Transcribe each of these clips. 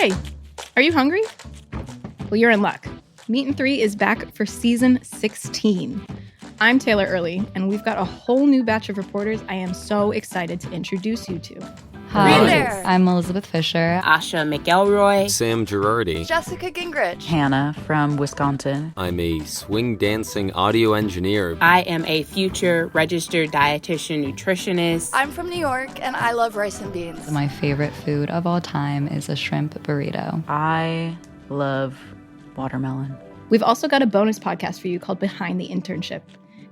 Hey, are you hungry? Well, you're in luck. Meat and Three is back for season 16. I'm Taylor Early, and we've got a whole new batch of reporters I am so excited to introduce you to. Hi, there. I'm Elizabeth Fisher. Asha McElroy. Sam Girardi. Jessica Gingrich. Hannah from Wisconsin. I'm a swing dancing audio engineer. I am a future registered dietitian nutritionist. I'm from New York, and I love rice and beans. My favorite food of all time is a shrimp burrito. I love watermelon. We've also got a bonus podcast for you called Behind the Internship.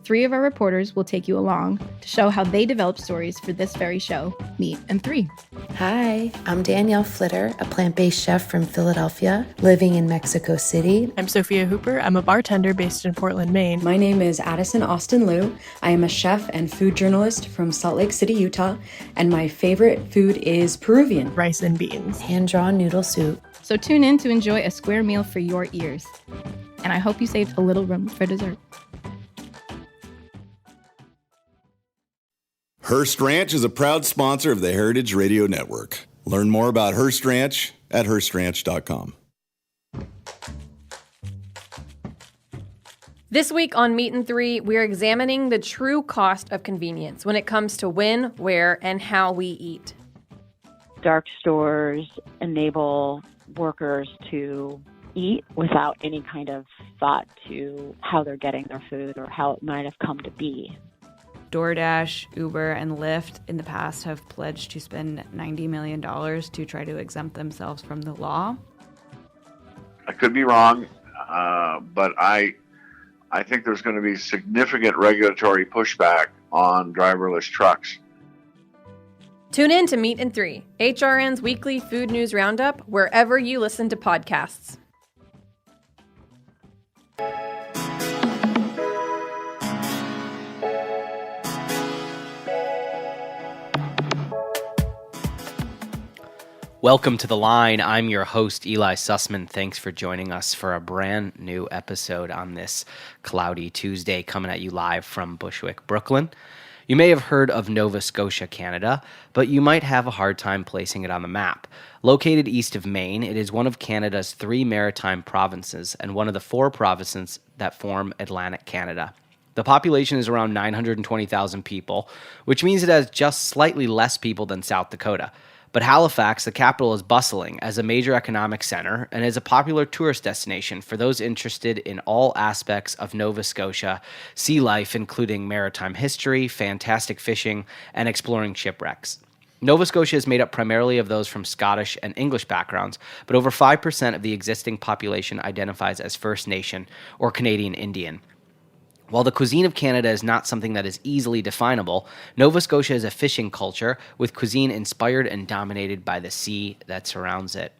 3 of our reporters will take you along to show how they developed stories for this very show, Meat and Three. Hi, I'm Danielle Flitter, a plant-based chef from Philadelphia, living in Mexico City. I'm Sophia Hooper. I'm a bartender based in Portland, Maine. My name is Addison Austin Liu. I am a chef and food journalist from Salt Lake City, Utah, and my favorite food is Peruvian. Rice and beans. Hand-drawn noodle soup. So tune in to enjoy a square meal for your ears. And I hope you saved a little room for dessert. Hearst Ranch is a proud sponsor of the Heritage Radio Network. Learn more about Hearst Ranch at HearstRanch.com. This week on Meat and Three, we're examining the true cost of convenience when it comes to when, where, and how we eat. Dark stores enable workers to eat without any kind of thought to how they're getting their food or how it might have come to be. DoorDash, Uber, and Lyft in the past have pledged to spend $90 million to try to exempt themselves from the law. I could be wrong, but I think there's going to be significant regulatory pushback on driverless trucks. Tune in to Meat and Three, HRN's weekly food news roundup, wherever you listen to podcasts. Welcome to The Line. I'm your host, Eli Sussman. Thanks for joining us for a brand new episode on this cloudy Tuesday, coming at you live from Bushwick, Brooklyn. You may have heard of Nova Scotia, Canada, but you might have a hard time placing it on the map. Located east of Maine, it is one of Canada's 3 maritime provinces and one of the 4 provinces that form Atlantic Canada. The population is around 920,000 people, which means it has just slightly less people than South Dakota. But Halifax, the capital, is bustling as a major economic center and is a popular tourist destination for those interested in all aspects of Nova Scotia sea life, including maritime history, fantastic fishing, and exploring shipwrecks. Nova Scotia is made up primarily of those from Scottish and English backgrounds, but over 5% of the existing population identifies as First Nation or Canadian Indian. While the cuisine of Canada is not something that is easily definable, Nova Scotia is a fishing culture with cuisine inspired and dominated by the sea that surrounds it.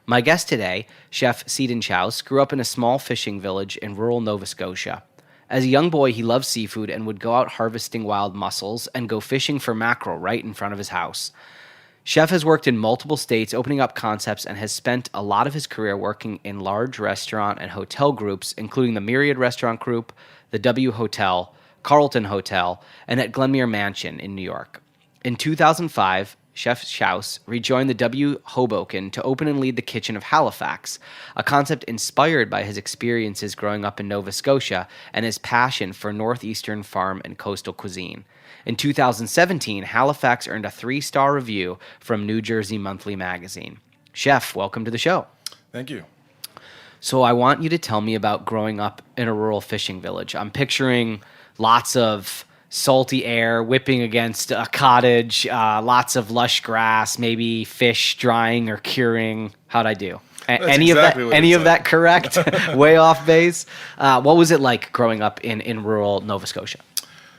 My guest today, Chef Seadon Shouse, grew up in a small fishing village in rural Nova Scotia. As a young boy, he loved seafood and would go out harvesting wild mussels and go fishing for mackerel right in front of his house. Chef has worked in multiple states, opening up concepts, and has spent a lot of his career working in large restaurant and hotel groups, including the Myriad Restaurant Group, the W Hotel, Carlton Hotel, and at Glenmere Mansion in New York. In 2005, Chef Shouse rejoined the W Hoboken to open and lead the Kitchen of Halifax, a concept inspired by his experiences growing up in Nova Scotia and his passion for northeastern farm and coastal cuisine. In 2017, Halifax earned a 3-star review from New Jersey Monthly Magazine. Chef, welcome to the show. Thank you. So I want you to tell me about growing up in a rural fishing village. I'm picturing lots of salty air whipping against a cottage, lots of lush grass, maybe fish drying or curing. How'd I do? Any of that correct? Way off base? What was it like growing up in rural Nova Scotia?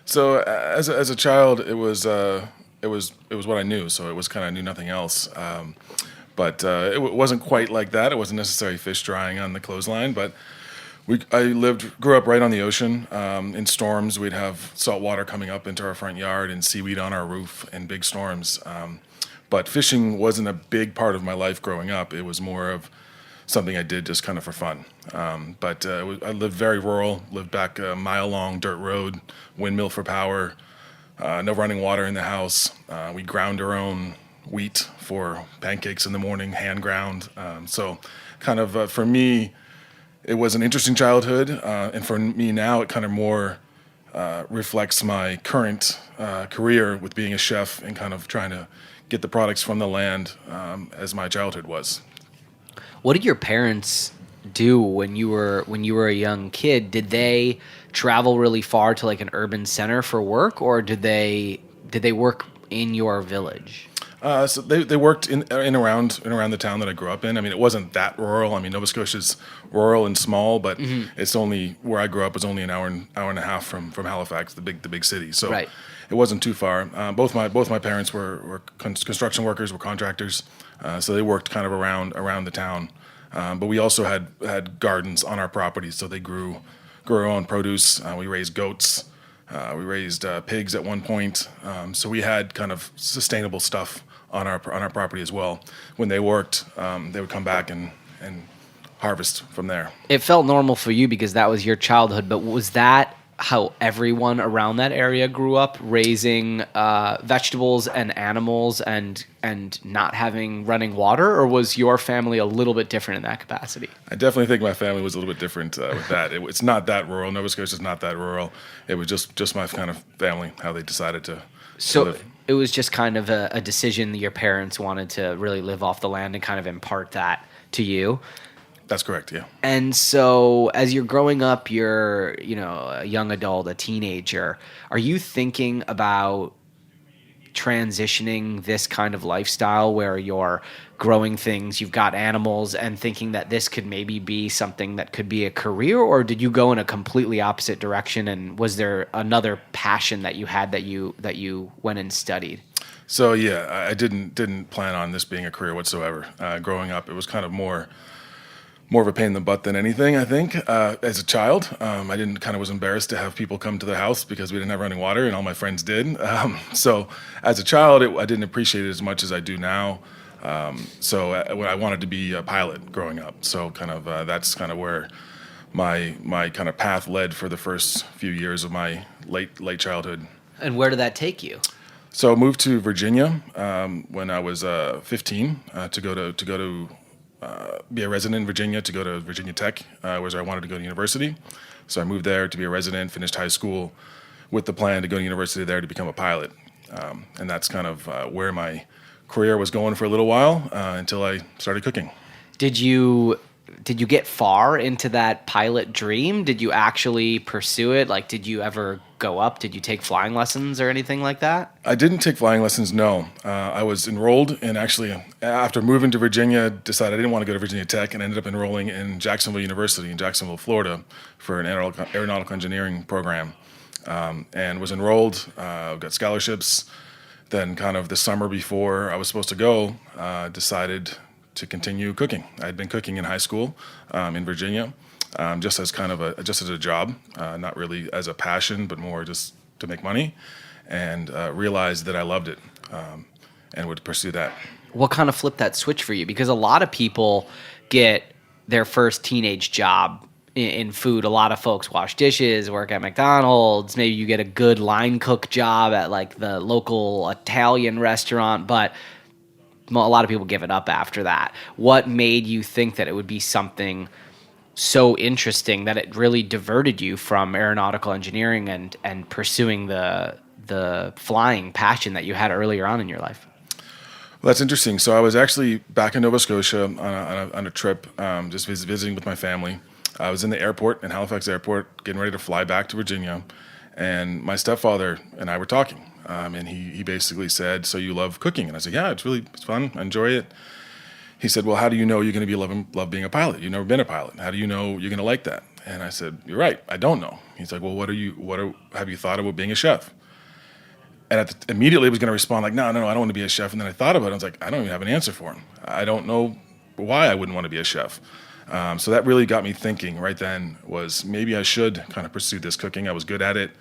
So as a child, it was what I knew. So it was kind of, I knew nothing else. But it wasn't quite like that. It wasn't necessarily fish drying on the clothesline, but I grew up right on the ocean. In storms, we'd have salt water coming up into our front yard and seaweed on our roof in big storms. But fishing wasn't a big part of my life growing up. It was more of something I did just kind of for fun. But I lived very rural, lived back a mile-long dirt road, windmill for power, no running water in the house. We ground our own wheat for pancakes in the morning, hand ground. So kind of for me, it was an interesting childhood. And for me now, it kind of more reflects my current career with being a chef and kind of trying to get the products from the land as my childhood was. What did your parents do when you were a young kid? Did they travel really far to like an urban center for work, or did they work in your village? So they worked in around the town that I grew up in. I mean, it wasn't that rural. I mean, Nova Scotia's rural and small, but it's only where I grew up was only an hour and a half from Halifax, the big city. So right. It wasn't too far. Both my parents were construction workers, were contractors, so they worked kind of around the town. But we also had gardens on our property, so they grew our own produce. We raised goats. We raised pigs at one point. So we had kind of sustainable stuff on our property as well. When they worked, they would come back and harvest from there. It felt normal for you because that was your childhood, but was that how everyone around that area grew up, raising vegetables and animals and not having running water, or was your family a little bit different in that capacity? I definitely think my family was a little bit different with that. It's not that rural. Nova Scotia's not that rural. It was just my kind of family, how they decided to live. It was just kind of a decision that your parents wanted to really live off the land and kind of impart that to you. That's correct, yeah. And so as you're growing up, you're, a young adult, a teenager, are you thinking about transitioning this kind of lifestyle where you're growing things, you've got animals, and thinking that this could maybe be something that could be a career, or did you go in a completely opposite direction, and was there another passion that you had that you went and studied? So yeah, I didn't plan on this being a career whatsoever. Growing up, it was kind of more of a pain in the butt than anything, I think. As a child, I was embarrassed to have people come to the house because we didn't have running water, and all my friends did. So as a child, I didn't appreciate it as much as I do now. So I wanted to be a pilot growing up. So kind of that's kind of where my kind of path led for the first few years of my late childhood. And where did that take you? So I moved to Virginia when I was 15 to go to be a resident in Virginia, to go to Virginia Tech, where I wanted to go to university. So I moved there to be a resident, finished high school with the plan to go to university there to become a pilot. And that's kind of where my career was going for a little while until I started cooking. Did you get far into that pilot dream? Did you actually pursue it? Like, did you ever go up? Did you take flying lessons or anything like that? I didn't take flying lessons, no. I was enrolled in, actually, after moving to Virginia, decided I didn't want to go to Virginia Tech and ended up enrolling in Jacksonville University in Jacksonville, Florida for an aeronautical engineering program. And was enrolled, got scholarships. Then kind of the summer before I was supposed to go, decided to continue cooking. I had been cooking in high school in Virginia, just as a job, not really as a passion, but more just to make money, and realized that I loved it and would pursue that. What kind of flipped that switch for you? Because a lot of people get their first teenage job in food. A lot of folks wash dishes, work at McDonald's. Maybe you get a good line cook job at like the local Italian restaurant, but a lot of people give it up after that. What made you think that it would be something so interesting that it really diverted you from aeronautical engineering and pursuing the flying passion that you had earlier on in your life? Well, that's interesting. So I was actually back in Nova Scotia on a trip, just visiting with my family. I was in the airport, in Halifax Airport, getting ready to fly back to Virginia, and my stepfather and I were talking. And he basically said, "So you love cooking?" And I said, "Yeah, it's fun. I enjoy it." He said, "Well, how do you know you're going to love being a pilot? You've never been a pilot. How do you know you're going to like that?" And I said, "You're right. I don't know." He's like, "Well, have you thought about being a chef?" And immediately I was going to respond like, no, I don't want to be a chef. And then I thought about it. I was like, I don't even have an answer for him. I don't know why I wouldn't want to be a chef. So that really got me thinking right then was maybe I should kind of pursue this cooking. I was good at it.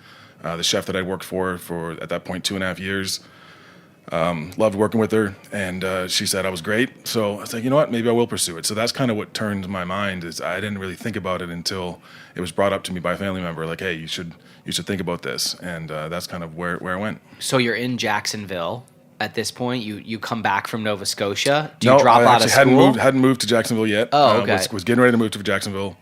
The chef that I worked for at that point 2.5 years, loved working with her, and she said I was great. So I was like, you know what, maybe I will pursue it. So that's kind of what turned my mind. Is I didn't really think about it until it was brought up to me by a family member, like, hey, you should think about this, and that's kind of where I went. So you're in Jacksonville at this point? You come back from Nova Scotia? Do you No, drop I out of actually school? hadn't moved to Jacksonville yet. Oh, okay. Was getting ready to move to Jacksonville.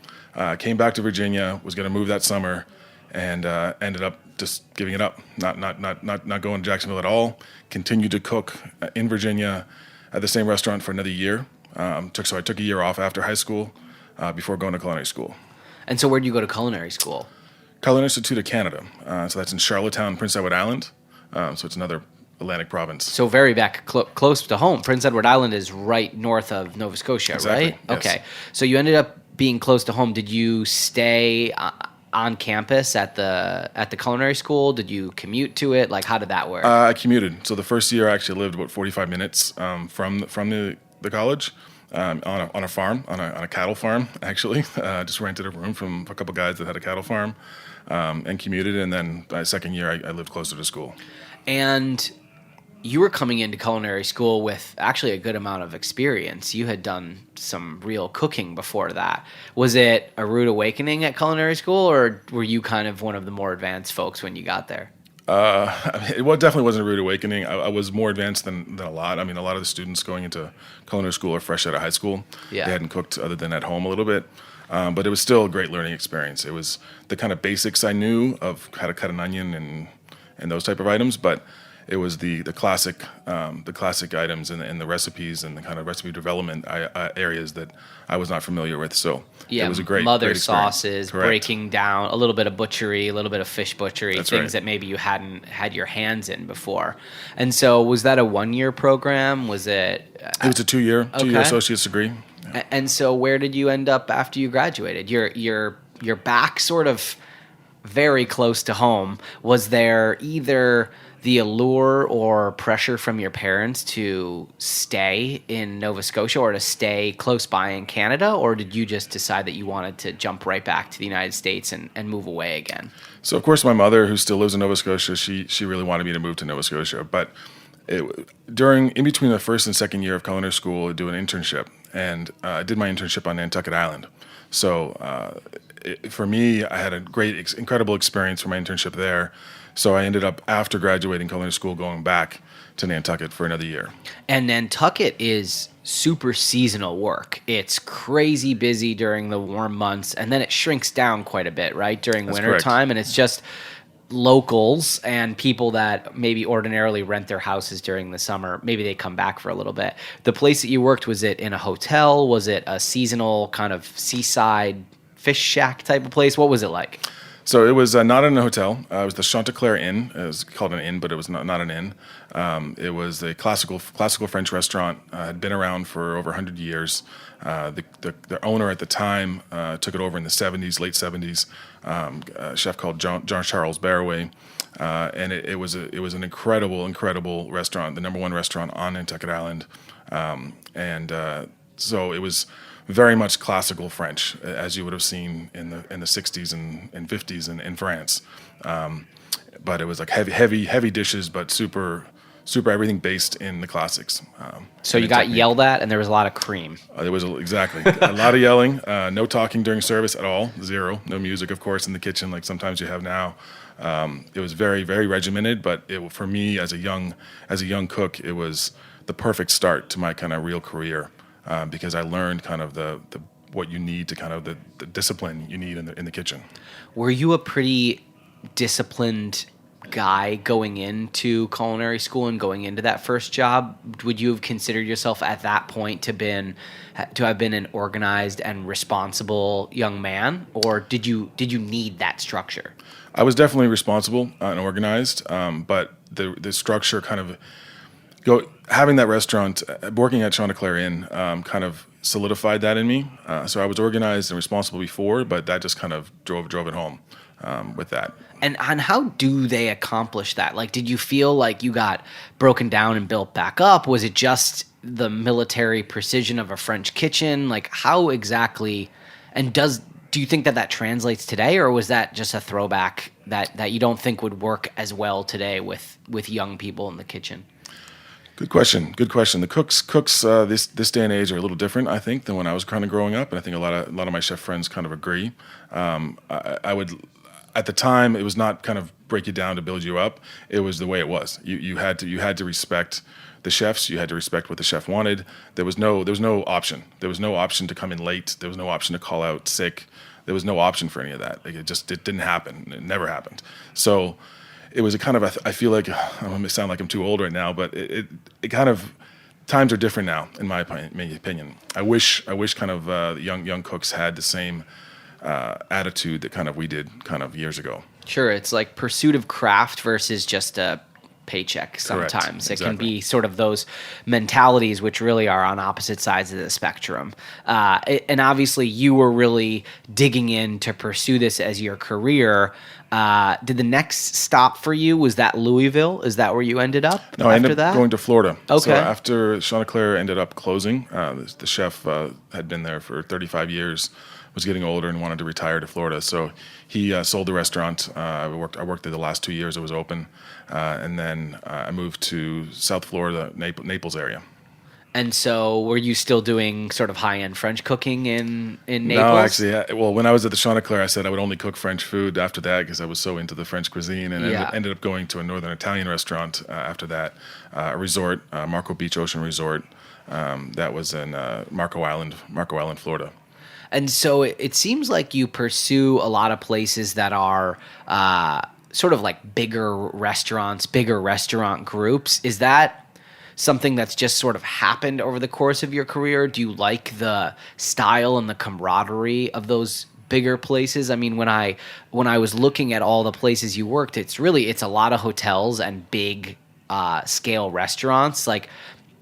Came back to Virginia. Was going to move that summer, and ended up just giving it up. Not going to Jacksonville at all. Continued to cook in Virginia at the same restaurant for another year. So I took a year off after high school before going to culinary school. And so where did you go to culinary school? Culinary Institute of Canada. So that's in Charlottetown, Prince Edward Island. So it's another Atlantic province. So very back close to home. Prince Edward Island is right north of Nova Scotia, Exactly, right? yes. Okay. So you ended up being close to home. Did you stay on campus at the culinary school? Did you commute to it? Like, how did that work? I commuted. So the first year I actually lived about 45 minutes from the college. On a farm, on a cattle farm, actually. Just rented a room from a couple guys that had a cattle farm, and commuted. And then my second year, I lived closer to school. And you were coming into culinary school with actually a good amount of experience. You had done some real cooking before that. Was it a rude awakening at culinary school, or were you kind of one of the more advanced folks when you got there? It definitely wasn't a rude awakening. I was more advanced than a lot. I mean, a lot of the students going into culinary school are fresh out of high school. Yeah. They hadn't cooked other than at home a little bit. But it was still a great learning experience. It was the kind of basics I knew of how to cut an onion and those type of items, but it was the classic items and the recipes and the kind of recipe development areas that I was not familiar with. So yeah, it was a great mother experience. sauces, Correct. breaking down a little bit of butchery, a little bit of fish butchery, That's things right. that maybe you hadn't had your hands in before. And so, was that a 1-year program? Was it? It was a 2-year Okay. associate's degree. And so, where did you end up after you graduated? You're back sort of very close to home. Was there either the allure or pressure from your parents to stay in Nova Scotia or to stay close by in Canada, or did you just decide that you wanted to jump right back to the United States and move away again? So, of course, my mother, who still lives in Nova Scotia, she really wanted me to move to Nova Scotia. But in between the first and second year of culinary school, I do an internship, and I did my internship on Nantucket Island. So, for me, I had a great, incredible experience for my internship there. So I ended up, after graduating culinary school, going back to Nantucket for another year. And Nantucket is super seasonal work. It's crazy busy during the warm months, and then it shrinks down quite a bit, right, during That's winter correct. time, and it's just locals and people that maybe ordinarily rent their houses during the summer. Maybe they come back for a little bit. The place that you worked, was it in a hotel? Was it a seasonal kind of seaside fish shack type of place? What was it like? So it was not in a hotel. It was the Chanticleer Inn. It was called an inn, but it was not an inn. It was a classical French restaurant. Had been around for over 100 years. The owner at the time took it over in the 70s, late 70s. A chef called John Charles Barraway, and it was an incredible restaurant, the #1 restaurant on Nantucket Island, so it was very much classical French, as you would have seen in the 60s and 50s in France. But it was like heavy dishes, but super everything based in the classics. So you got yelled at, and there was a lot of cream. There was exactly a lot of yelling, no talking during service at all, zero, no music, of course, in the kitchen like sometimes you have now. It was very regimented, but for me as a young cook, it was the perfect start to my kind of real career. Because I learned kind of the what you need to kind of the discipline you need in the kitchen. Were you a pretty disciplined guy going into culinary school and going into that first job? Would you have considered yourself at that point to have been an organized and responsible young man, or did you need that structure? I was definitely responsible and organized, but the structure kind of having that restaurant, working at Chanticleer Inn, kind of solidified that in me. So I was organized and responsible before, but that just kind of drove it home with that. And how do they accomplish that? Like, did you feel like you got broken down and built back up? Was it just the military precision of a French kitchen? Like, how exactly? And do you think that translates today, or was that just a throwback that you don't think would work as well today with young people in the kitchen? Good question. The cooks this day and age are a little different, I think, than when I was kind of growing up, and I think a lot of my chef friends kind of agree. I would, at the time, it was not kind of break you down to build you up. It was the way it was. You had to respect the chefs. You had to respect what the chef wanted. There was no option. There was no option to come in late. There was no option to call out sick. There was no option for any of that. Like it didn't happen. It never happened. So it was a kind of, I feel like, I'm going to sound like I'm too old right now, but it kind of, times are different now, in my opinion. I wish kind of the young cooks had the same attitude that kind of we did kind of years ago. Sure, it's like pursuit of craft versus just a paycheck sometimes. Correct. It can be sort of those mentalities which really are on opposite sides of the spectrum. And obviously you were really digging in to pursue this as your career. Did the next stop for you, was that Louisville? Is that where you ended up? No, I ended up going to Florida. Okay. So after Chanticleer ended up closing, the chef had been there for 35 years, was getting older and wanted to retire to Florida. So he sold the restaurant. I worked there the last 2 years it was open. And then I moved to South Florida, Naples area. And so were you still doing sort of high-end French cooking in Naples? No, actually, well, when I was at the Chanticleer, I said I would only cook French food after that because I was so into the French cuisine, and ended up going to a northern Italian restaurant after that, a resort, Marco Beach Ocean Resort, that was in Marco Island, Florida. And so it seems like you pursue a lot of places that are sort of like bigger restaurants, bigger restaurant groups. Is that something that's just sort of happened over the course of your career? Do you like the style and the camaraderie of those bigger places? I mean, when I was looking at all the places you worked, it's a lot of hotels and big scale restaurants. Like,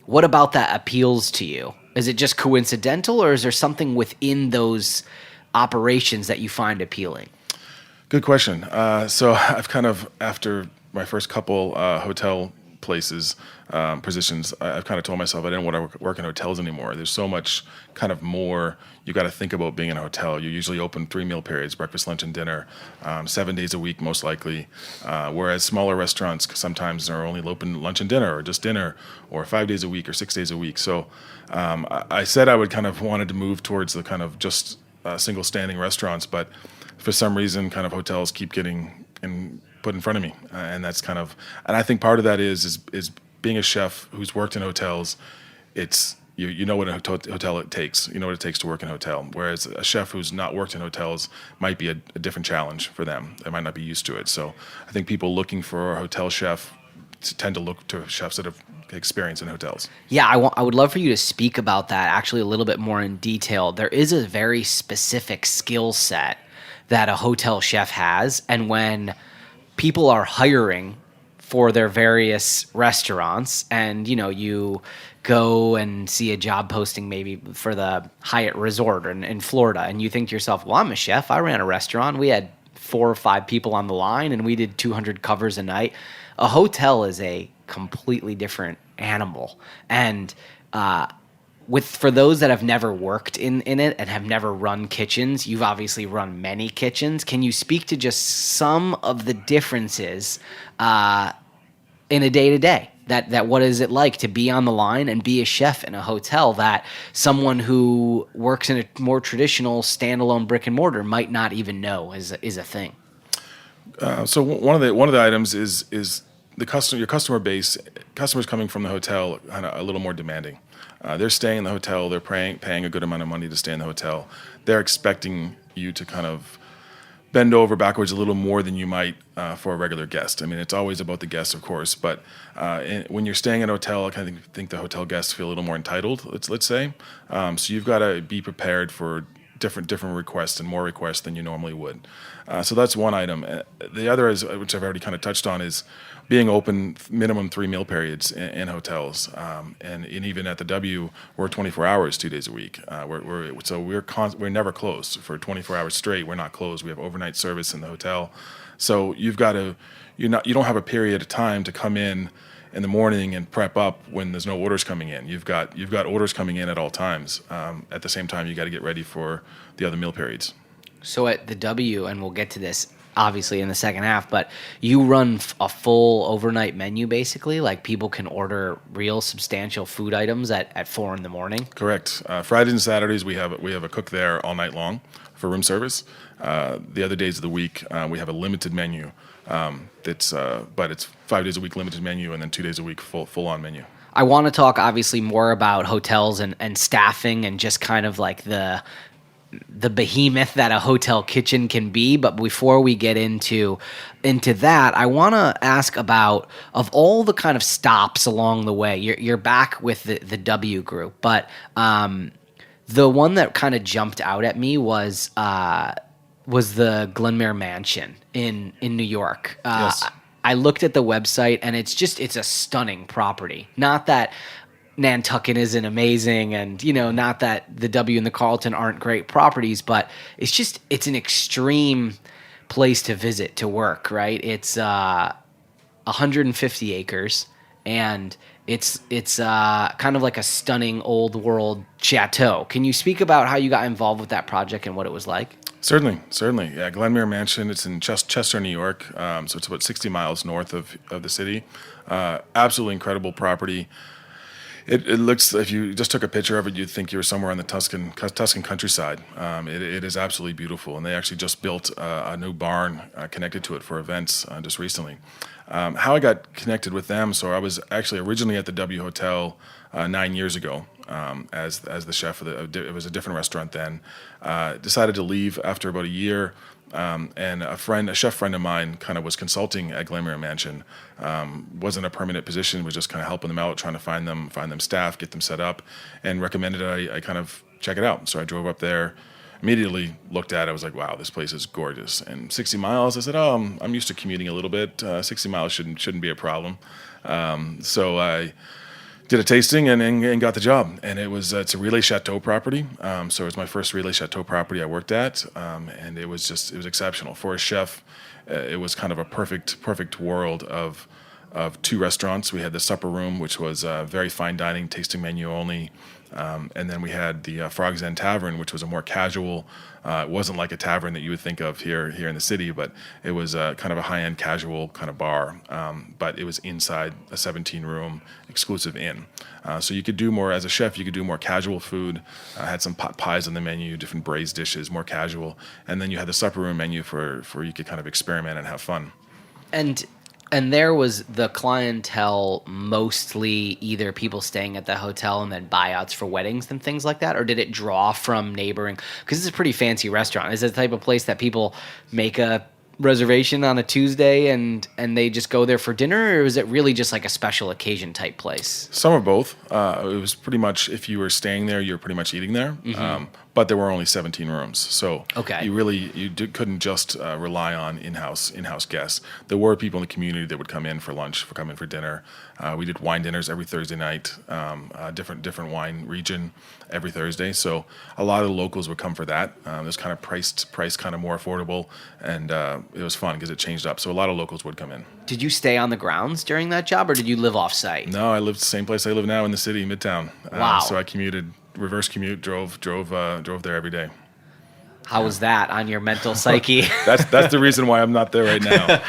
what about that appeals to you? Is it just coincidental, or is there something within those operations that you find appealing? Good question. So I've kind of, after my first couple hotel places, positions, I've kind of told myself I didn't want to work in hotels anymore. There's so much kind of more you got to think about being in a hotel. You usually open 3 meal periods, breakfast, lunch, and dinner, 7 days a week most likely, whereas smaller restaurants sometimes are only open lunch and dinner, or just dinner, or 5 days a week or 6 days a week. So I said I would kind of wanted to move towards the kind of just single standing restaurants, but for some reason kind of hotels keep getting put in front of me, and that's kind of, and I think part of that is being a chef who's worked in hotels. It's you know what a hotel it takes. You know what it takes to work in a hotel. Whereas a chef who's not worked in hotels might be a different challenge for them. They might not be used to it. So I think people looking for a hotel chef tend to look to chefs that have experience in hotels. Yeah, I would love for you to speak about that actually a little bit more in detail. There is a very specific skill set that a hotel chef has, and when people are hiring for their various restaurants, and you go and see a job posting maybe for the Hyatt Resort in Florida, and you think to yourself, well, I'm a chef, I ran a restaurant, we had 4 or 5 people on the line and we did 200 covers a night. A hotel is a completely different animal, and for those that have never worked in it and have never run kitchens, you've obviously run many kitchens. Can you speak to just some of the differences in a day-to-day? That what is it like to be on the line and be a chef in a hotel that someone who works in a more traditional standalone brick and mortar might not even know is a thing? So one of the items is your customer base. Customers coming from the hotel kind of a little more demanding. They're staying in the hotel. They're paying a good amount of money to stay in the hotel. They're expecting you to kind of bend over backwards a little more than you might for a regular guest. I mean, it's always about the guest, of course, but when you're staying in a hotel, I kind of think the hotel guests feel a little more entitled, let's say. So you've got to be prepared for different requests and more requests than you normally would. So that's one item. The other is, which I've already kind of touched on, is being open minimum 3 meal periods in hotels, and even at the W, we're 24 hours 2 days a week. We're never closed for 24 hours straight. We're not closed. We have overnight service in the hotel, so you don't have a period of time to come in the morning and prep up when there's no orders coming in. You've got orders coming in at all times. At the same time, you got to get ready for the other meal periods. So at the W, and we'll get to this obviously in the second half, but you run a full overnight menu basically? Like people can order real substantial food items at 4 a.m? Correct. Fridays and Saturdays we have a cook there all night long for room service. The other days of the week we have a limited menu But it's 5 days a week limited menu, and then 2 days a week full on menu. I want to talk obviously more about hotels and staffing and just kind of like the behemoth that a hotel kitchen can be. But before we get into that, I want to ask about, of all the kind of stops along the way, you're back with the W group, but the one that kind of jumped out at me was the Glenmere Mansion in New York. Yes. I looked at the website, and it's a stunning property. Not that Nantucket isn't amazing, and not that the W and the Carlton aren't great properties, but it's an extreme place to visit, to work, right? It's 150 acres, and it's kind of like a stunning old world chateau. Can you speak about how you got involved with that project and what it was like? Certainly. Yeah, Glenmere Mansion, it's in Chester, New York, so it's about 60 miles north of the city. Absolutely incredible property. It looks, if you just took a picture of it, you'd think you were somewhere on the Tuscan countryside. It is absolutely beautiful, and they actually just built a new barn connected to it for events just recently. How I got connected with them, so I was actually originally at the W Hotel 9 years ago as the chef. It was a different restaurant then. Decided to leave after about a year, and a chef friend of mine kind of was consulting at Glenmere Mansion. Wasn't a permanent position, was just kind of helping them out, trying to find them staff, get them set up, and recommended I kind of check it out. So I drove up there, immediately looked at it. I was like, wow, this place is gorgeous. And 60 miles, I said, I'm used to commuting a little bit. 60 miles shouldn't be a problem. So I did a tasting and got the job. And it's a Relais Chateau property. So it was my first Relais Chateau property I worked at. And it was exceptional. For a chef, it was kind of a perfect world of two restaurants. We had the supper room, which was very fine dining, tasting menu only. And then we had the Frog's End Tavern, which was a more casual. It wasn't like a tavern that you would think of here in the city, but it was kind of a high-end casual kind of bar. But it was inside a 17-room exclusive inn. So you could do more, as a chef, you could do more casual food. Had some pot pies on the menu, different braised dishes, more casual. And then you had the supper room menu for you could kind of experiment and have fun. And there was the clientele mostly either people staying at the hotel and then buyouts for weddings and things like that? Or did it draw from neighboring? Because it's a pretty fancy restaurant. Is it the type of place that people make a reservation on a Tuesday and they just go there for dinner? Or is it really just like a special occasion type place? Some of both. It was pretty much, if you were staying there, you were pretty much eating there. Mm-hmm. But there were only 17 rooms, so okay. Couldn't just rely on in-house guests. There were people in the community that would come in for lunch, come in for dinner. We did wine dinners every Thursday night, different wine region every Thursday. So a lot of the locals would come for that. It was kind of priced kind of more affordable, and it was fun because it changed up. So a lot of locals would come in. Did you stay on the grounds during that job, or did you live off-site? No, I lived the same place I live now in the city, Midtown. Wow. So I commuted. Reverse commute, drove there every day. How was that on your mental psyche? That's the reason why I'm not there right now.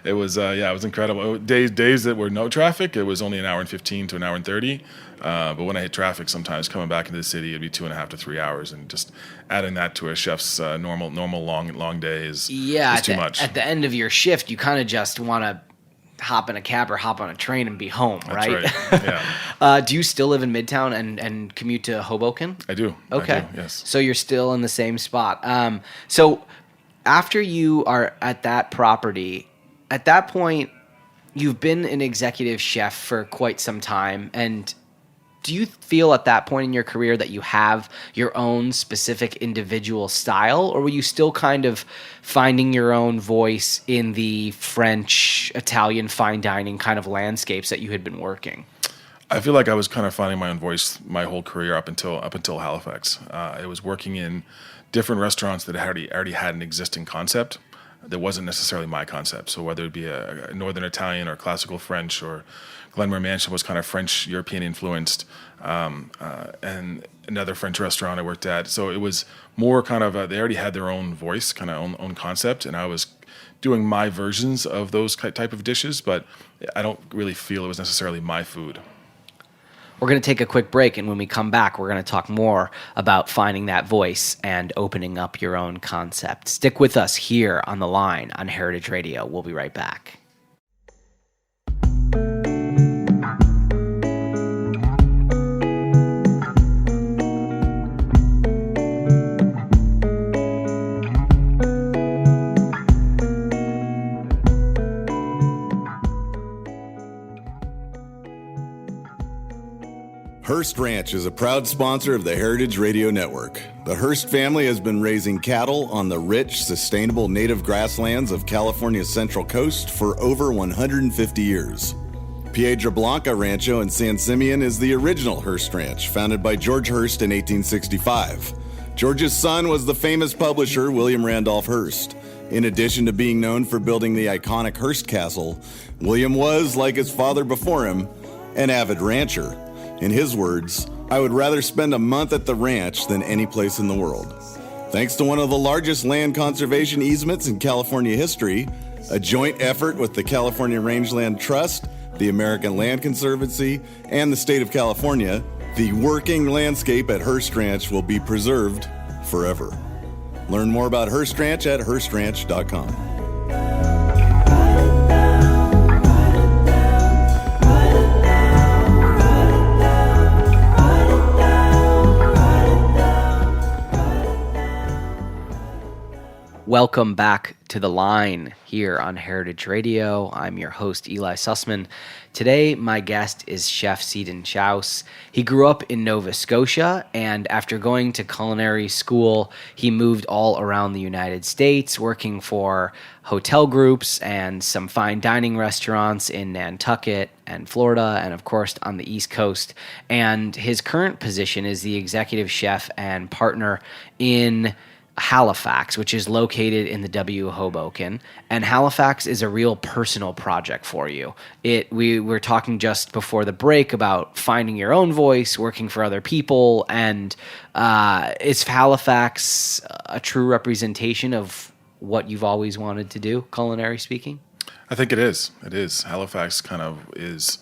It was it was incredible. Days that were no traffic, it was only an hour and 15 to an hour and 30. But when I hit traffic, sometimes coming back into the city, it'd be 2.5 to 3 hours, and just adding that to a chef's normal long day is too much. At the end of your shift, you kind of just want to hop in a cab or hop on a train and be home, right? That's right. Yeah. Do you still live in Midtown and commute to Hoboken? I do. Okay. I do, yes. So you're still in the same spot. So after you are at that property, at that point, you've been an executive chef for quite some time, and do you feel at that point in your career that you have your own specific individual style, or were you still kind of finding your own voice in the French, Italian fine dining kind of landscapes that you had been working? I feel like I was kind of finding my own voice my whole career up until Halifax. I was working in different restaurants that already had an existing concept that wasn't necessarily my concept. So whether it be a Northern Italian or classical French, or Glenmere Mansion was kind of French European influenced, and another French restaurant I worked at. So it was more kind of they already had their own voice, kind of own concept, and I was doing my versions of those type of dishes, but I don't really feel it was necessarily my food. We're going to take a quick break, and when we come back, we're going to talk more about finding that voice and opening up your own concept. Stick with us here on The Line on Heritage Radio. We'll be right back. Hearst Ranch is a proud sponsor of the Heritage Radio Network. The Hearst family has been raising cattle on the rich, sustainable native grasslands of California's Central Coast for over 150 years. Piedra Blanca Rancho in San Simeon is the original Hearst Ranch, founded by George Hearst in 1865. George's son was the famous publisher William Randolph Hearst. In addition to being known for building the iconic Hearst Castle, William was, like his father before him, an avid rancher. In his words, "I would rather spend a month at the ranch than any place in the world." Thanks to one of the largest land conservation easements in California history, a joint effort with the California Rangeland Trust, the American Land Conservancy, and the state of California, the working landscape at Hearst Ranch will be preserved forever. Learn more about Hearst Ranch at HearstRanch.com. Welcome back to The Line here on Heritage Radio. I'm your host, Eli Sussman. Today, my guest is Chef Seadon Shouse. He grew up in Nova Scotia, and after going to culinary school, he moved all around the United States, working for hotel groups and some fine dining restaurants in Nantucket and Florida, and of course on the East Coast. And his current position is the executive chef and partner in Halifax, which is located in the W Hoboken, and Halifax is a real personal project for you. We were talking just before the break about finding your own voice, working for other people, and is Halifax a true representation of what you've always wanted to do, culinary speaking? I think it is. It is. Halifax kind of is.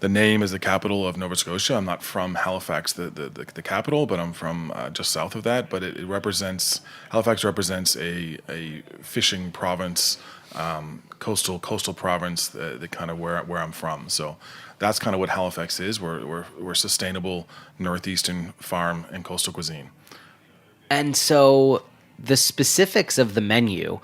The name is the capital of Nova Scotia. I'm not from Halifax, the capital, but I'm from just south of that. But Halifax represents a fishing province, coastal province, the kind of where I'm from. So that's kind of what Halifax is. We're sustainable northeastern farm and coastal cuisine. And so the specifics of the menu,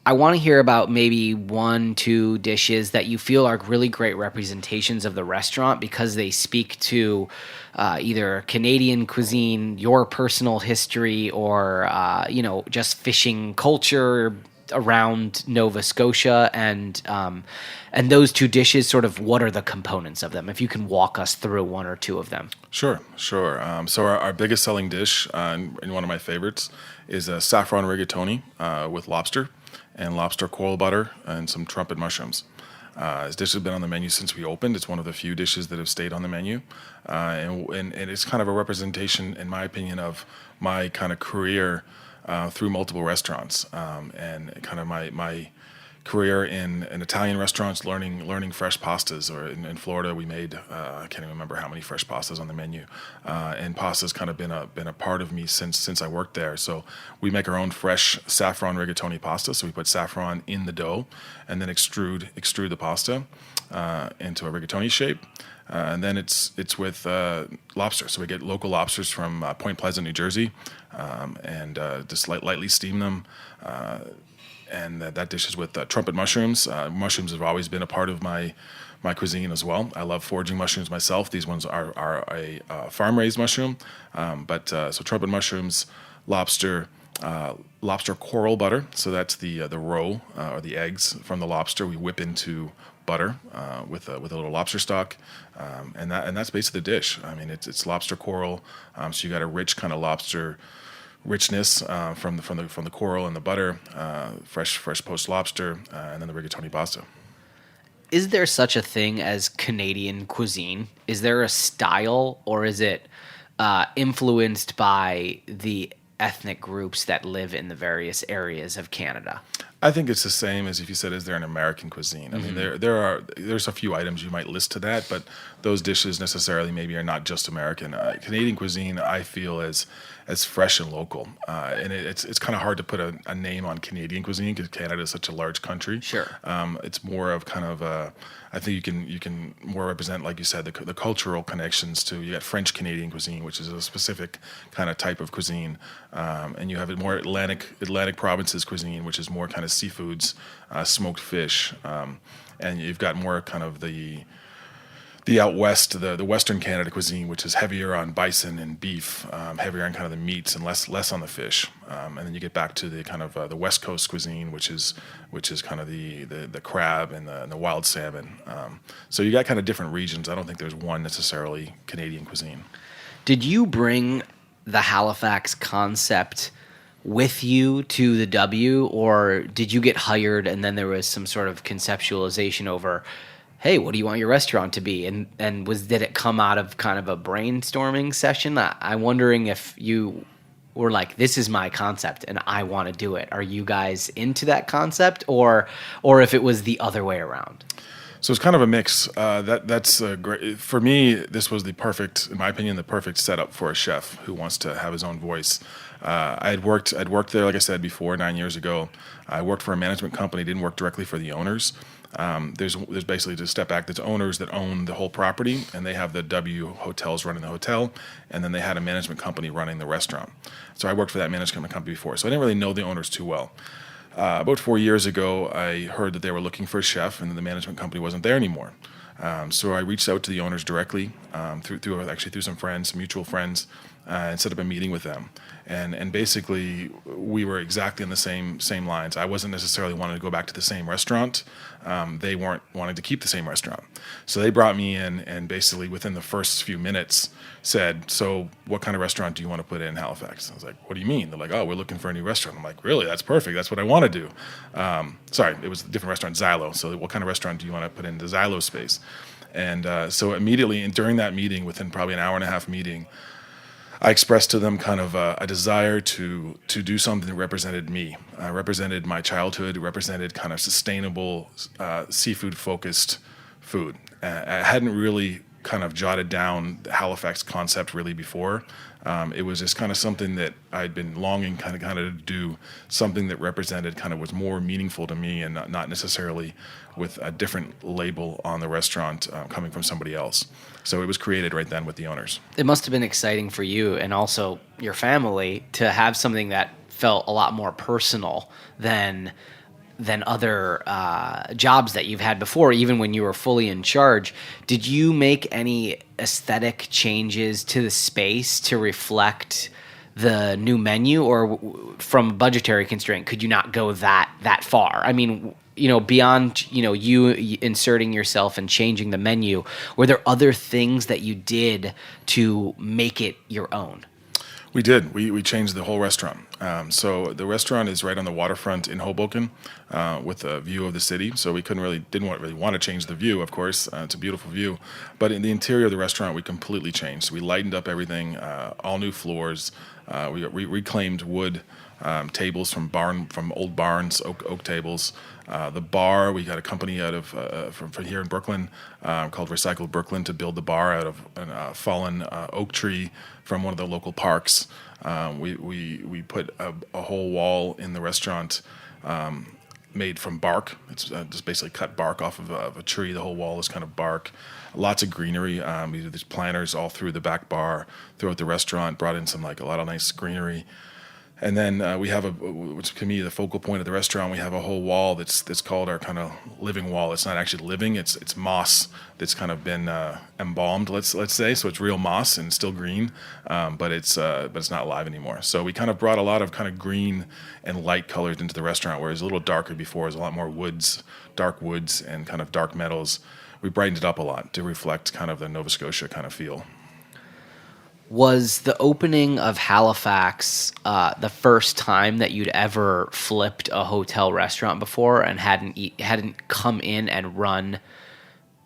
I want to hear about maybe 1-2 dishes that you feel are really great representations of the restaurant because they speak to either Canadian cuisine, your personal history, or just fishing culture around Nova Scotia, and those 2 dishes. Sort of, what are the components of them? If you can walk us through 1 or 2 of them. Sure. So our biggest selling dish, and one of my favorites, is a saffron rigatoni with lobster and lobster coral butter and some trumpet mushrooms. This dish has been on the menu since we opened. It's one of the few dishes that have stayed on the menu. And it's kind of a representation, in my opinion, of my kind of career through multiple restaurants, and kind of my career in Italian restaurants, learning fresh pastas. Or in Florida, we made I can't even remember how many fresh pastas on the menu, and pasta's kind of been a part of me since I worked there. So we make our own fresh saffron rigatoni pasta. So we put saffron in the dough, and then extrude the pasta into a rigatoni shape. And then it's with lobster. So we get local lobsters from Point Pleasant, New Jersey, and just lightly steam them. And that dish is with trumpet mushrooms. Mushrooms have always been a part of my cuisine as well. I love foraging mushrooms myself. These ones are a farm-raised mushroom. So trumpet mushrooms, lobster coral butter. So that's the roe or the eggs from the lobster. We whip into butter with a little lobster stock, and that's basically the dish. I mean, it's lobster coral. So you got a rich kind of lobster richness from the coral and the butter, fresh poached lobster, and then the rigatoni pasta. Is there such a thing as Canadian cuisine? Is there a style, or is it influenced by the ethnic groups that live in the various areas of Canada? I think it's the same as if you said, is there an American cuisine? I mean, there's a few items you might list to that, but those dishes necessarily maybe are not just American. Canadian cuisine, I feel, as fresh and local, and it's kind of hard to put a name on Canadian cuisine because Canada is such a large country. Sure. It's more of kind of I think you can more represent, like you said, the cultural connections to. You got French Canadian cuisine, which is a specific kind of type of cuisine, and you have a more Atlantic provinces cuisine, which is more kind of seafoods, smoked fish, and you've got more kind of the out west, the Western Canada cuisine, which is heavier on bison and beef, heavier on kind of the meats and less on the fish. And then you get back to the kind of the West Coast cuisine, which is kind of the crab and the wild salmon. So you got kind of different regions. I don't think there's one necessarily Canadian cuisine. Did you bring the Halifax concept with you to the W, or did you get hired and then there was some sort of conceptualization over, hey, what do you want your restaurant to be? And did it come out of kind of a brainstorming session? I'm wondering if you were like, this is my concept and I want to do it. Are you guys into that concept, or if it was the other way around? So it's kind of a mix. That's great. For me, this was in my opinion, the perfect setup for a chef who wants to have his own voice. I'd worked there, like I said before, 9 years ago. I worked for a management company, didn't work directly for the owners. There's basically, to step back, there's owners that own the whole property, and they have the W hotels running the hotel, and then they had a management company running the restaurant. So I worked for that management company before, so I didn't really know the owners too well. About 4 years ago, I heard that they were looking for a chef, and the management company wasn't there anymore. So I reached out to the owners directly through some friends, some mutual friends, and set up a meeting with them. And basically, we were exactly on the same lines. I wasn't necessarily wanting to go back to the same restaurant. They weren't wanting to keep the same restaurant. So they brought me in and basically within the first few minutes said, so what kind of restaurant do you want to put in Halifax? I was like, what do you mean? They're like, oh, we're looking for a new restaurant. I'm like, really? That's perfect. That's what I want to do. Sorry, it was a different restaurant, Xylo. So what kind of restaurant do you want to put in the Xylo space? And so immediately, and during that meeting, within probably an hour and a half meeting, I expressed to them kind of a desire to do something that represented me, represented my childhood, represented kind of sustainable, seafood-focused food. I hadn't really kind of jotted down the Halifax concept really before. It was just kind of something that I'd been longing kind of to do, something that represented kind of was more meaningful to me and not necessarily with a different label on the restaurant coming from somebody else. So it was created right then with the owners. It must have been exciting for you and also your family to have something that felt a lot more personal than other jobs that you've had before, even when you were fully in charge. Did you make any aesthetic changes to the space to reflect the new menu, or from a budgetary constraint, could you not go that far? I mean, beyond, you inserting yourself and changing the menu, were there other things that you did to make it your own? We did. We changed the whole restaurant. So the restaurant is right on the waterfront in Hoboken, with a view of the city. So we didn't really want to change the view. Of course, it's a beautiful view. But in the interior of the restaurant, we completely changed. We lightened up everything. All new floors. We reclaimed wood tables from old barns, oak tables. The bar, we got a company out of from here in Brooklyn called Recycled Brooklyn to build the bar out of a fallen oak tree from one of the local parks. We put a whole wall in the restaurant made from bark. It's just basically cut bark off of a tree. The whole wall is kind of bark. Lots of greenery. We do these planters all through the back bar, throughout the restaurant. Brought in a lot of nice greenery. And then we have which to me the focal point of the restaurant. We have a whole wall that's called our kind of living wall. It's not actually living. It's moss that's kind of been embalmed. Let's say, so it's real moss and still green, but it's not live anymore. So we kind of brought a lot of kind of green and light colors into the restaurant, whereas a little darker before. There's a lot more woods, dark woods, and kind of dark metals. We brightened it up a lot to reflect kind of the Nova Scotia kind of feel. Was the opening of Halifax the first time that you'd ever flipped a hotel restaurant before and hadn't come in and run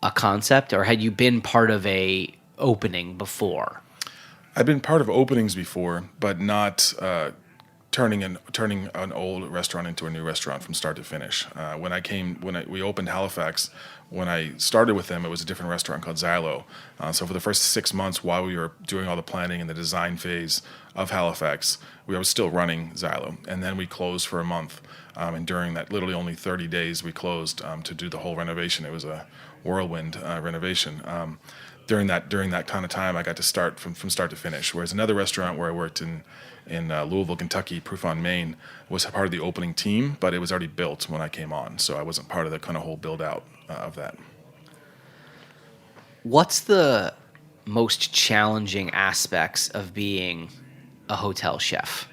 a concept, or had you been part of a opening before? I've been part of openings before, but not turning an old restaurant into a new restaurant from start to finish. We opened Halifax, when I started with them, it was a different restaurant called Xylo. So for the first 6 months, while we were doing all the planning and the design phase of Halifax, we were still running Xylo, and then we closed for a month. And during that, literally only 30 days, we closed to do the whole renovation. It was a whirlwind renovation. During that kind of time, I got to start from start to finish. Whereas another restaurant where I worked in Louisville, Kentucky, Proof on Main, was part of the opening team, but it was already built when I came on, so I wasn't part of the kind of whole build out of that. What's the most challenging aspects of being a hotel chef?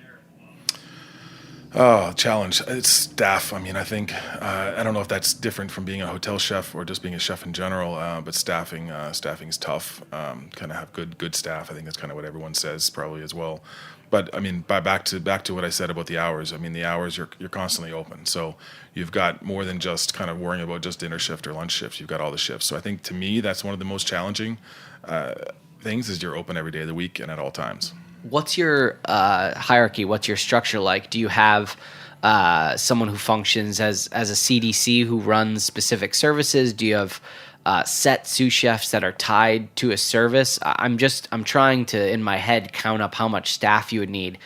Oh, challenge. It's staff. I mean, I think, I don't know if that's different from being a hotel chef or just being a chef in general, but staffing is tough. Kind of have good staff. I think that's kind of what everyone says probably as well. But I mean, back to what I said about the hours. I mean, the hours you're constantly open, so you've got more than just kind of worrying about just dinner shift or lunch shifts. You've got all the shifts. So I think to me, that's one of the most challenging things is you're open every day of the week and at all times. What's your hierarchy? What's your structure like? Do you have someone who functions as a CDC who runs specific services? Do you have set sous chefs that are tied to a service? I'm trying to, in my head, count up how much staff you would need.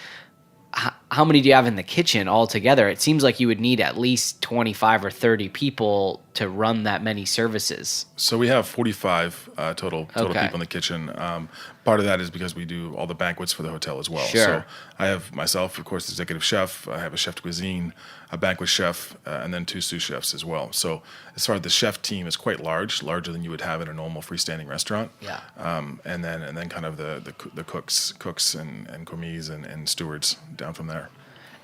How many do you have in the kitchen altogether? It seems like you would need at least 25 or 30 people to run that many services. So we have 45 total Okay. people in the kitchen. Part of that is because we do all the banquets for the hotel as well. Sure. So I have myself, of course, the executive chef. I have a chef de cuisine, a banquet chef, and then 2 sous chefs as well. So as far as the chef team is quite larger than you would have in a normal freestanding restaurant. Yeah. And then kind of the cooks and commis and stewards down from there.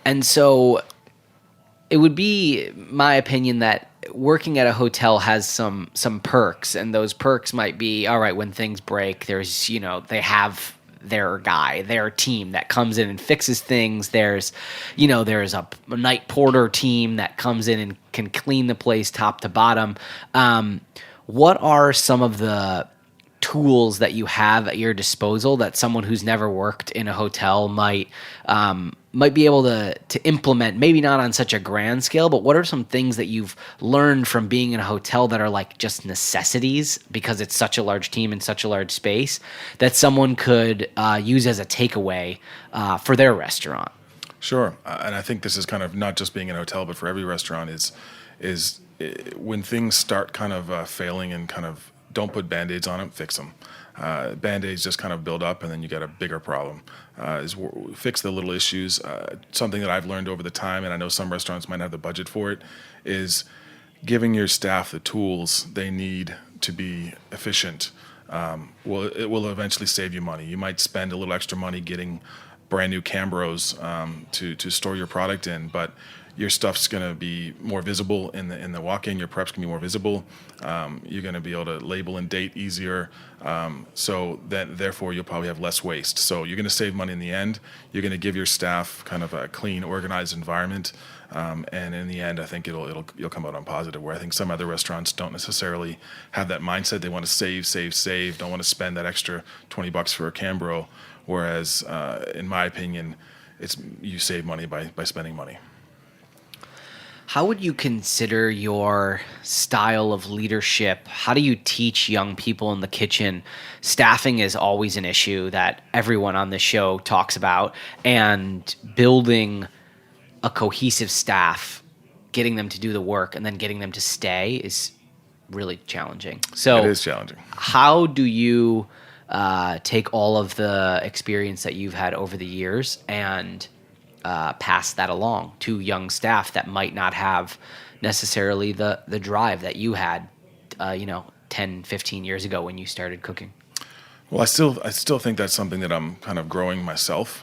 And so it would be my opinion that working at a hotel has some perks, and those perks might be, all right, when things break, there's, they have their guy, their team that comes in and fixes things. There's a night porter team that comes in and can clean the place top to bottom. What are some of the tools that you have at your disposal that someone who's never worked in a hotel might be able to implement, maybe not on such a grand scale, but what are some things that you've learned from being in a hotel that are like just necessities because it's such a large team and such a large space that someone could use as a takeaway for their restaurant? Sure. And I think this is kind of not just being in a hotel, but for every restaurant is when things start kind of failing and kind of don't put Band-Aids on them, fix them. Band-Aids just kind of build up, and then you get a bigger problem. Fix the little issues. Something that I've learned over the time, and I know some restaurants might not have the budget for it, is giving your staff the tools they need to be efficient. It will eventually save you money. You might spend a little extra money getting brand new Cambros to store your product in, but your stuff's going to be more visible in the walk-in. Your prep's going to be more visible. You're going to be able to label and date easier. So that therefore you'll probably have less waste. So you're going to save money in the end. You're going to give your staff kind of a clean, organized environment. And in the end, I think you'll come out on positive. Where I think some other restaurants don't necessarily have that mindset. They want to save. Don't want to spend that extra $20 for a Cambro. Whereas, in my opinion, you save money by spending money. How would you consider your style of leadership? How do you teach young people in the kitchen? Staffing is always an issue that everyone on this show talks about, and building a cohesive staff, getting them to do the work, and then getting them to stay is really challenging. So it is challenging. How do you take all of the experience that you've had over the years and pass that along to young staff that might not have necessarily the drive that you had, 10, 15 years ago when you started cooking? Well, I still think that's something that I'm kind of growing myself.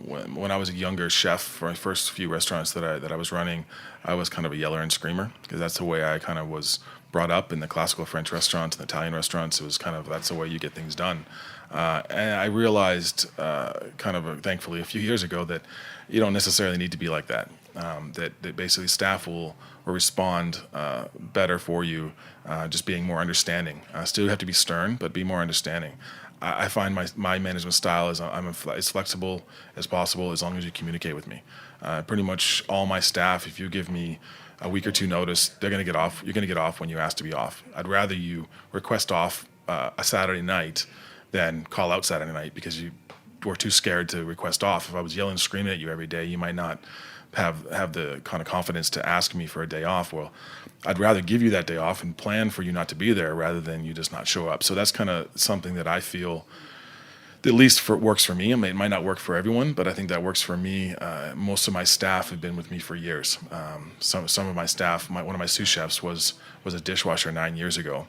When I was a younger chef, for my first few restaurants that I was running, I was kind of a yeller and screamer because that's the way I kind of was brought up in the classical French restaurants and Italian restaurants. It was kind of, that's the way you get things done. And I realized thankfully a few years ago that you don't necessarily need to be like that. That basically staff will respond better for you just being more understanding. Still have to be stern, but be more understanding. I find my management style is as flexible as possible as long as you communicate with me. Pretty much all my staff, if you give me a week or two notice, they're going to get off. You're going to get off when you ask to be off. I'd rather you request off a Saturday night than call out Saturday night because you were too scared to request off. If I was yelling and screaming at you every day, you might not have the kind of confidence to ask me for a day off. Well, I'd rather give you that day off and plan for you not to be there rather than you just not show up. So that's kind of something that I feel at least works for me. I mean, it might not work for everyone, but I think that works for me. Most of my staff have been with me for years. Some of my staff, one of my sous chefs was a dishwasher 9 years ago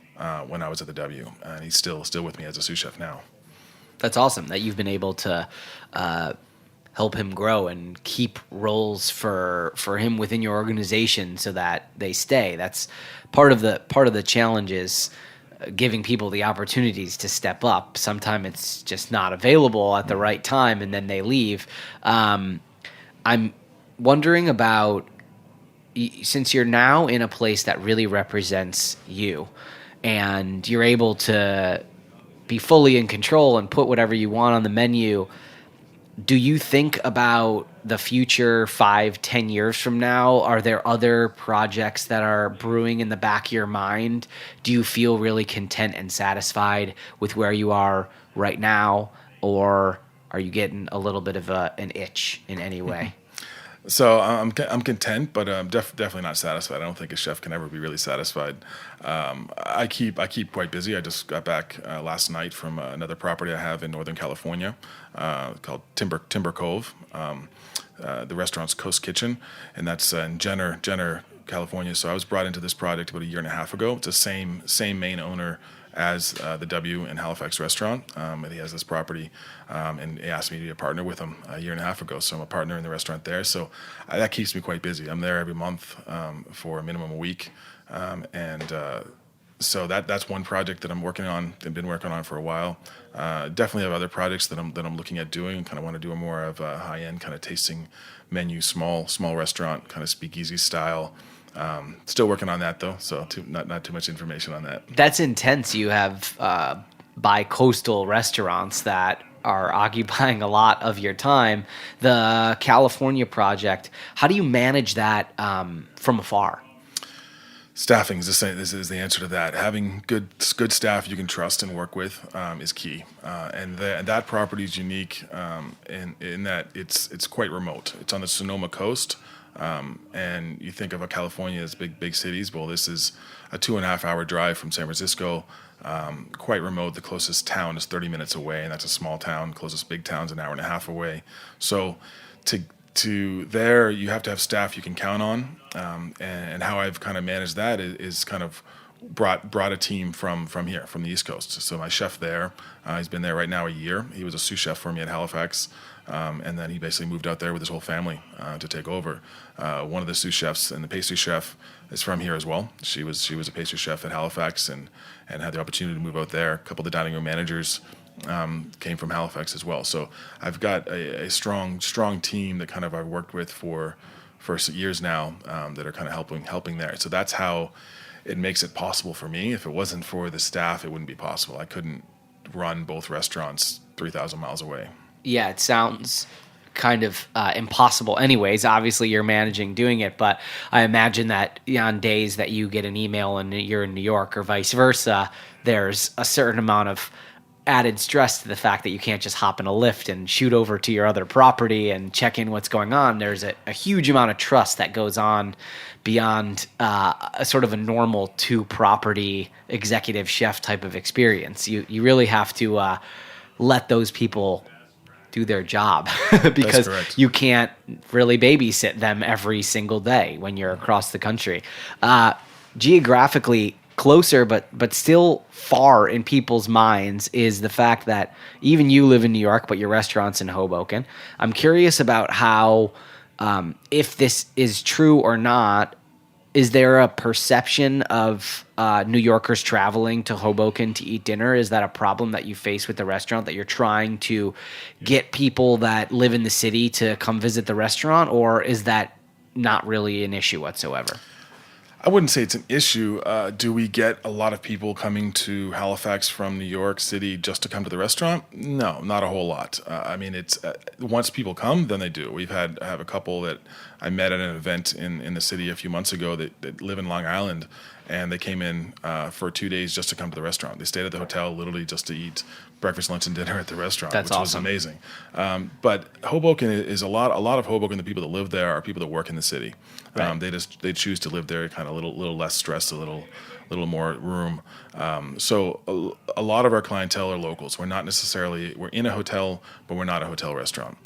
when I was at the W, and he's still with me as a sous chef now. That's awesome that you've been able to help him grow and keep roles for him within your organization so that they stay. That's part of the challenge is giving people the opportunities to step up. Sometimes it's just not available at the right time, and then they leave. I'm wondering about, since you're now in a place that really represents you, and you're able to be fully in control and put whatever you want on the menu, do you think about the future 5-10 years from now? Are there other projects that are brewing in the back of your mind? Do you feel really content and satisfied with where you are right now? Or are you getting a little bit of an itch in any way? So I'm content, but I'm definitely not satisfied. I don't think a chef can ever be really satisfied. I keep quite busy. I just got back last night from another property I have in Northern California called Timber Cove. The restaurant's Coast Kitchen, and that's in Jenner, California. So I was brought into this project about a year and a half ago. It's the same main owner as the W in Halifax restaurant, and he has this property, and he asked me to be a partner with him a year and a half ago. So I'm a partner in the restaurant there. So that keeps me quite busy. I'm there every month for a minimum a week, so that's one project that I'm working on. I've been working on for a while. Definitely have other projects that I'm looking at doing. Kind of want to do a more of a high-end kind of tasting menu, small restaurant, kind of speakeasy style. Still working on that though, so not too much information on that. That's intense. You have bi-coastal restaurants that are occupying a lot of your time. The California project, how do you manage that from afar? Staffing is the answer to that. Having good staff you can trust and work with is key. And that property is unique in that it's quite remote. It's on the Sonoma coast. And you think of California as big cities. Well, this is a 2.5 hour drive from San Francisco, quite remote. The closest town is 30 minutes away, and that's a small town. Closest big town's an hour and a half away. So to there, you have to have staff you can count on. And how I've kind of managed that is kind of brought a team from here, from the East Coast. So my chef there, he's been there right now a year. He was a sous chef for me at Halifax. And then he basically moved out there with his whole family to take over. One of the sous chefs and the pastry chef is from here as well. She was a pastry chef at Halifax and had the opportunity to move out there. A couple of the dining room managers came from Halifax as well. So I've got a strong team that kind of I've worked with for years now that are kind of helping there. So that's how it makes it possible for me. If it wasn't for the staff, it wouldn't be possible. I couldn't run both restaurants 3,000 miles away. Yeah, it sounds kind of impossible anyways. Obviously, you're managing doing it, but I imagine that on days that you get an email and you're in New York or vice versa, there's a certain amount of added stress to the fact that you can't just hop in a lift and shoot over to your other property and check in what's going on. There's a huge amount of trust that goes on beyond a sort of a normal two-property executive chef type of experience. You really have to let those people do their job because you can't really babysit them every single day when you're across the country. Geographically closer, but still far in people's minds is the fact that even you live in New York, but your restaurant's in Hoboken. I'm curious about how, if this is true or not, is there a perception of New Yorkers traveling to Hoboken to eat dinner? Is that a problem that you face with the restaurant, that you're trying to get people that live in the city to come visit the restaurant, or is that not really an issue whatsoever? I wouldn't say it's an issue. Do we get a lot of people coming to Halifax from New York City just to come to the restaurant? No, not a whole lot. I mean, it's once people come, then they do. I have a couple that I met at an event in the city a few months ago that live in Long Island, and they came in for 2 days just to come to the restaurant. They stayed at the hotel literally just to eat breakfast, lunch, and dinner at the restaurant, That's which awesome. was amazing. But Hoboken is a lot of Hoboken. The people that live there are people that work in the city. Right. They choose to live there, kind of a little less stress, a little more room. So a lot of our clientele are locals. We're in a hotel, but we're not a hotel restaurant.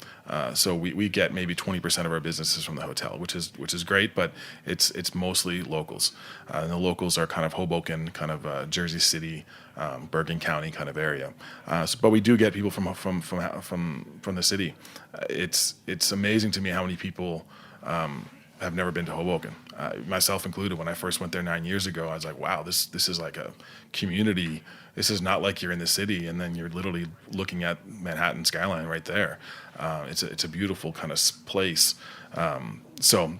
So we get maybe 20% of our businesses from the hotel, which is great, but it's mostly locals. And the locals are kind of Hoboken, kind of Jersey City, Bergen County kind of area. But we do get people from the city. It's amazing to me how many people have never been to Hoboken, myself included. When I first went there 9 years ago, I was like, wow, this is like a community. This is not like you're in the city, and then you're literally looking at Manhattan skyline right there. It's a beautiful kind of place. So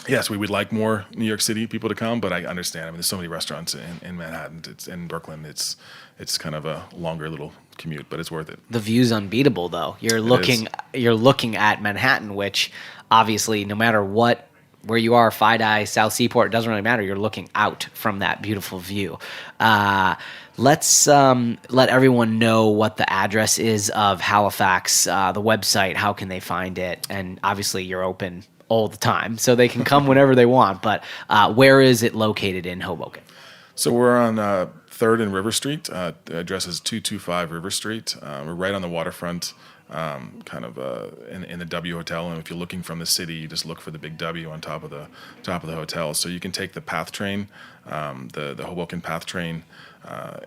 yes, we would like more New York City people to come, but I understand. I mean, there's so many restaurants in Manhattan. It's in Brooklyn. It's kind of a longer little commute, but it's worth it. The view's unbeatable, though. You're looking at Manhattan, which obviously, no matter where you are, FiDi, South Seaport, it doesn't really matter. You're looking out from that beautiful view. Let's let everyone know what the address is of Halifax, the website, how can they find it? And obviously you're open all the time, so they can come whenever they want. But where is it located in Hoboken? So we're on 3rd and River Street. The address is 225 River Street. We're right on the waterfront. Kind of in the W Hotel, and if you're looking from the city, you just look for the big W on top of the hotel. So you can take the PATH train, the Hoboken PATH train,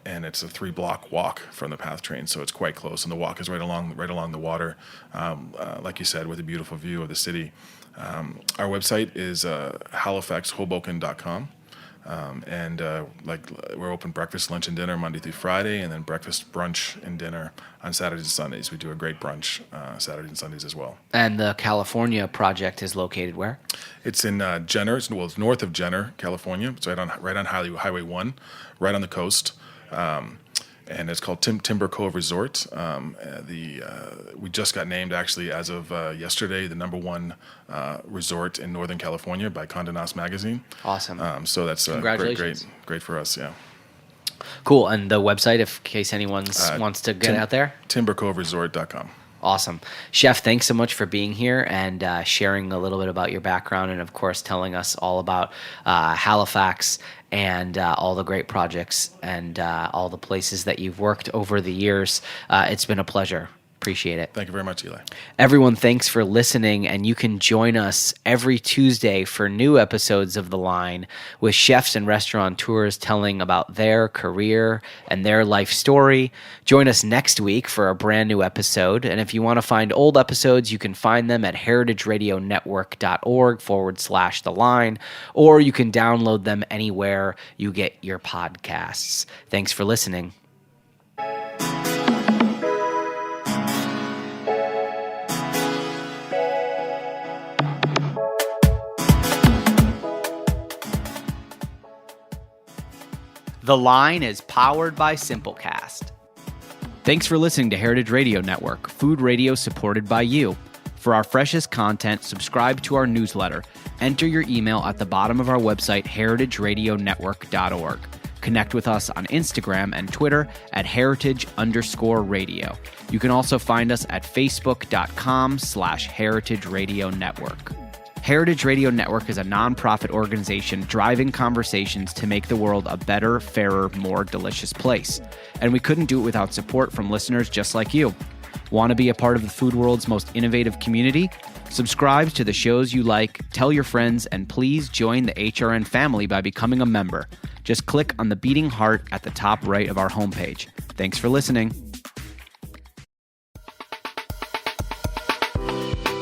and it's a 3-block walk from the PATH train, so it's quite close. And the walk is right along the water, like you said, with a beautiful view of the city. Our website is halifaxhoboken.com. And we're open breakfast, lunch, and dinner Monday through Friday, and then breakfast, brunch, and dinner on Saturdays and Sundays. We do a great brunch Saturdays and Sundays as well. And the California project is located where? It's in Jenner. It's north of Jenner, California. It's right on Highway 1, right on the coast. And it's called Timber Cove Resort. We just got named, actually, as of yesterday, the #1 resort in Northern California by Condé Nast Magazine. Awesome. So that's Congratulations. Great for us, yeah. Cool. And the website, if in case anyone wants to get out there? TimberCoveResort.com. Awesome. Chef, thanks so much for being here and sharing a little bit about your background and, of course, telling us all about Halifax and all the great projects and all the places that you've worked over the years. It's been a pleasure. Appreciate it. Thank you very much, Eli. Everyone, thanks for listening, and you can join us every Tuesday for new episodes of The Line with chefs and restaurateurs telling about their career and their life story. Join us next week for a brand new episode, and if you want to find old episodes, you can find them at heritageradionetwork.org/The Line, or you can download them anywhere you get your podcasts. Thanks for listening. The Line is powered by Simplecast. Thanks for listening to Heritage Radio Network, food radio supported by you. For our freshest content, subscribe to our newsletter. Enter your email at the bottom of our website, heritageradionetwork.org. Connect with us on Instagram and Twitter at heritage_radio. You can also find us at facebook.com/Heritage Radio Network. Heritage Radio Network is a nonprofit organization driving conversations to make the world a better, fairer, more delicious place. And we couldn't do it without support from listeners just like you. Want to be a part of the food world's most innovative community? Subscribe to the shows you like, tell your friends, and please join the HRN family by becoming a member. Just click on the beating heart at the top right of our homepage. Thanks for listening.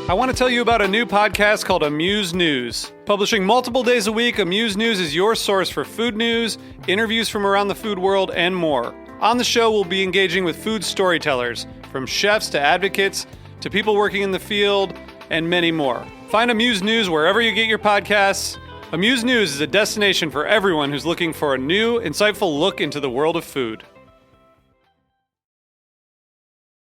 I want to tell you about a new podcast called Amuse News. Publishing multiple days a week, Amuse News is your source for food news, interviews from around the food world, and more. On the show, we'll be engaging with food storytellers, from chefs to advocates to people working in the field, and many more. Find Amuse News wherever you get your podcasts Amuse News is a destination for everyone who's looking for a new, insightful look into the world of food.